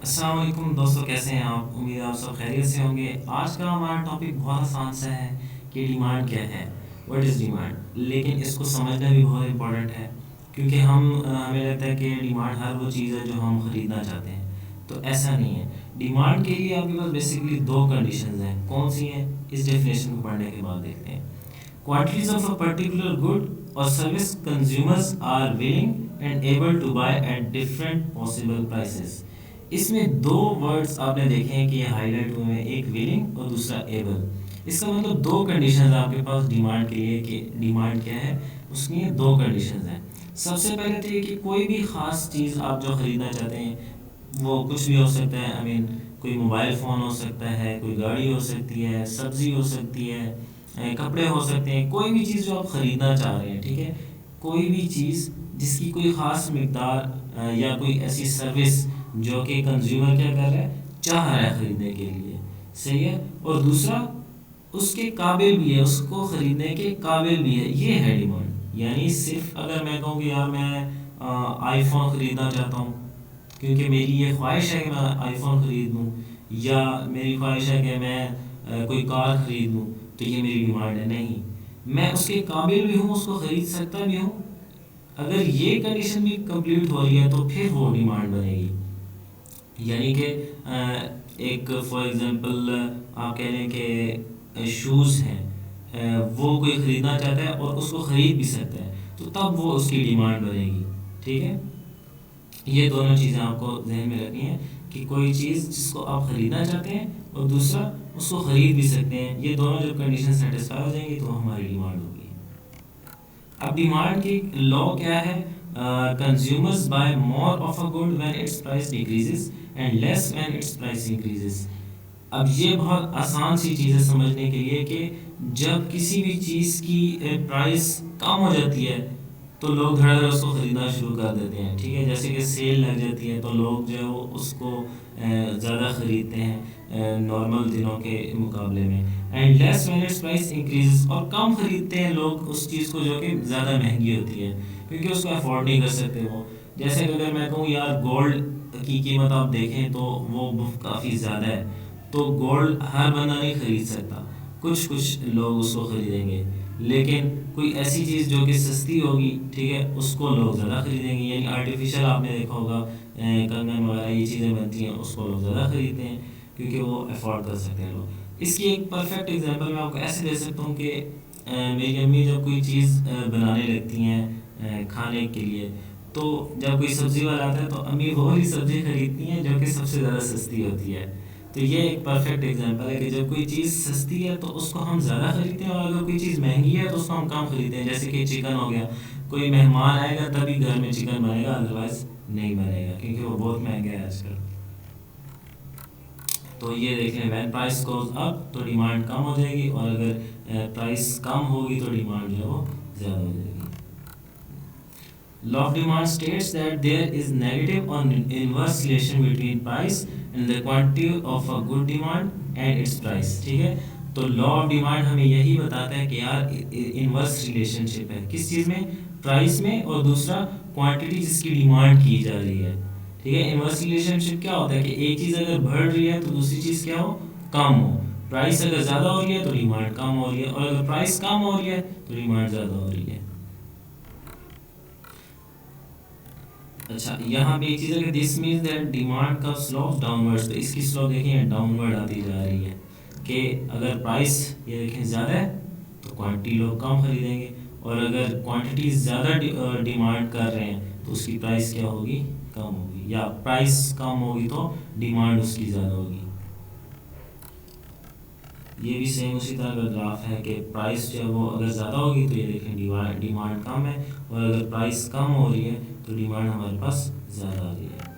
अस्सलाम वालेकुम दोस्तों, कैसे हैं आप? उम्मीद है आप सब खैरियत से होंगे। आज का हमारा टॉपिक बहुत आसान सा है कि डिमांड क्या है, व्हाट इज़ डिमांड। लेकिन इसको समझना भी बहुत इम्पोर्टेंट है, क्योंकि हमें लगता है कि डिमांड हर वो चीज़ है जो हम ख़रीदना चाहते हैं। तो ऐसा नहीं है। डिमांड के लिए आपके पास बेसिकली दो कंडीशंस हैं। कौन सी हैं, इस डेफिनेशन को पढ़ने के बाद देखते हैं। Quantities of a particular good or service consumers are willing and able to buy at different possible prices. इसमें दो वर्ड्स आपने देखे हैं कि ये हाईलाइट हुए हैं, एक विलिंग और दूसरा एबल। इसका मतलब दो कंडीशंस आपके पास डिमांड के लिए कि डिमांड क्या है, उसकी ये दो कंडीशंस हैं। सबसे पहले तो ये कि कोई भी ख़ास चीज़ आप जो ख़रीदना चाहते हैं वो कुछ भी हो सकता है। कोई मोबाइल फ़ोन हो सकता है, कोई गाड़ी हो सकती है, सब्ज़ी हो सकती है, कपड़े हो सकते हैं। कोई भी चीज़ जो आप ख़रीदना चाह रहे हैं, ठीक है, कोई भी चीज़ जिसकी कोई ख़ास मकदार या कोई ऐसी सर्विस जो कि कंज्यूमर क्या कर रहा है, चाह रहा है ख़रीदने के लिए, सही है। और दूसरा उसके काबिल भी है, उसको ख़रीदने के काबिल भी है, ये है डिमांड। यानी सिर्फ अगर मैं कहूँ कि यार मैं आईफोन ख़रीदना चाहता हूँ क्योंकि मेरी ये ख्वाहिश है कि मैं आईफोन ख़रीद लूँ, या मेरी ख्वाहिश है कि मैं कोई कार ख़रीद लूँ, तो ये मेरी डिमांड है। नहीं, मैं उसके काबिल भी हूँ, उसको ख़रीद सकता भी हूँ। अगर ये कंडीशन भी कंप्लीट हो रही है तो फिर वो डिमांड बनेगी। यानी कि एक फॉर एग्ज़ाम्पल आप कह लें कि शूज़ हैं, वो कोई ख़रीदना चाहता है और उसको ख़रीद भी सकता है, तो तब वो उसकी डिमांड बनेगी। ठीक है, ये दोनों चीज़ें आपको जहन में रखनी है कि कोई चीज़ जिसको आप ख़रीदना चाहते हैं और दूसरा उसको ख़रीद भी सकते हैं, ये दोनों जब कंडीशन सेटिस्फाई हो जाएंगी तो हमारी डिमांड होगी। अब डिमांड की लॉ क्या है? Consumers buy more of a good when its price decreases and less when its price increases. अब ये बहुत आसान सी चीज़ है समझने के लिए कि जब किसी भी चीज़ की प्राइस कम हो जाती है तो लोग धड़ाधड़ उसको ख़रीदना शुरू कर देते हैं। ठीक है, जैसे कि सेल लग जाती है तो लोग जो है वो उसको ज़्यादा ख़रीदते हैं नॉर्मल दिनों के मुकाबले में। And less when its price increase, और कम ख़रीदते हैं लोग उस चीज़ को जो कि ज़्यादा महंगी होती है, क्योंकि उसको अफोर्ड नहीं कर सकते वो। जैसे कि अगर मैं कहूँ यार गोल्ड की कीमत आप देखें तो वो काफ़ी ज़्यादा है, तो गोल्ड हर बंदा नहीं ख़रीद सकता, कुछ कुछ लोग उसको ख़रीदेंगे। लेकिन कोई ऐसी चीज़ जो कि सस्ती होगी, ठीक है, उसको लोग ज़्यादा ख़रीदेंगे। यानी आर्टिफिशियल आपने देखा होगा कंगन वगैरह ये चीज़ें बनती हैं, उसको लोग ज़्यादा ख़रीदते हैं क्योंकि वो अफोर्ड कर सकते हैं लोग। इसकी एक परफेक्ट एग्जांपल मैं आपको ऐसे दे सकता हूँ कि मेरी अम्मी जब कोई चीज़ बनाने लगती हैं खाने के लिए, तो जब कोई सब्ज़ी वाला आता है तो अम्मी वो वाली सब्ज़ी खरीदती हैं जो कि सबसे ज़्यादा सस्ती होती है। तो ये एक परफेक्ट एग्जांपल है कि जब कोई चीज़ सस्ती है तो उसको हम ज़्यादा ख़रीदते हैं, और अगर कोई चीज़ महंगी है तो उसको हम कम ख़रीदते हैं। जैसे कि चिकन हो गया, कोई मेहमान आएगा तभी घर में चिकन बनेगा, अदरवाइज़ नहीं बनेगा क्योंकि वो बहुत महंगा है आजकल। तो ये देखें, वैन प्राइस गोज अप तो डिमांड कम हो जाएगी, और अगर प्राइस कम होगी तो डिमांड जो है वो ज़्यादा हो जाएगी। Law of demand states that there is negative or inverse relation between price and the quantity of a good demand and its price। ठीक है, तो लॉ ऑफ डिमांड हमें यही बताता है कि यार इनवर्स रिलेशनशिप है किस चीज़ में, प्राइस में, और दूसरा क्वांटिटी जिसकी डिमांड की जा रही है। ठीक है, इनवर्स रिलेशनशिप क्या होता है कि एक चीज़ अगर बढ़ रही है तो दूसरी चीज़ क्या हो, कम हो। प्राइस अगर ज़्यादा हो रही है तो डिमांड कम हो रही है, और अगर प्राइस कम हो रही है तो डिमांड ज़्यादा हो रही है। अच्छा, यहाँ पे एक चीज़ है कि दिस मीन्स दैट डिमांड का स्लोप डाउनवर्ड्स, तो इसकी स्लोप देखिए डाउनवर्ड आती जा रही है कि अगर प्राइस ये देखें ज़्यादा है तो क्वांटिटी लोग कम खरीदेंगे, और अगर क्वांटिटी ज़्यादा डिमांड कर रहे हैं तो उसकी प्राइस क्या होगी, कम होगी, या प्राइस कम होगी तो डिमांड उसकी ज़्यादा होगी। ये भी सेम उसी तरह का ग्राफ है कि प्राइस जो है वो अगर ज़्यादा होगी तो ये देखें डिमांड कम है, और अगर प्राइस कम हो रही है तो डिमांड हमारे पास ज़्यादा आ रही है।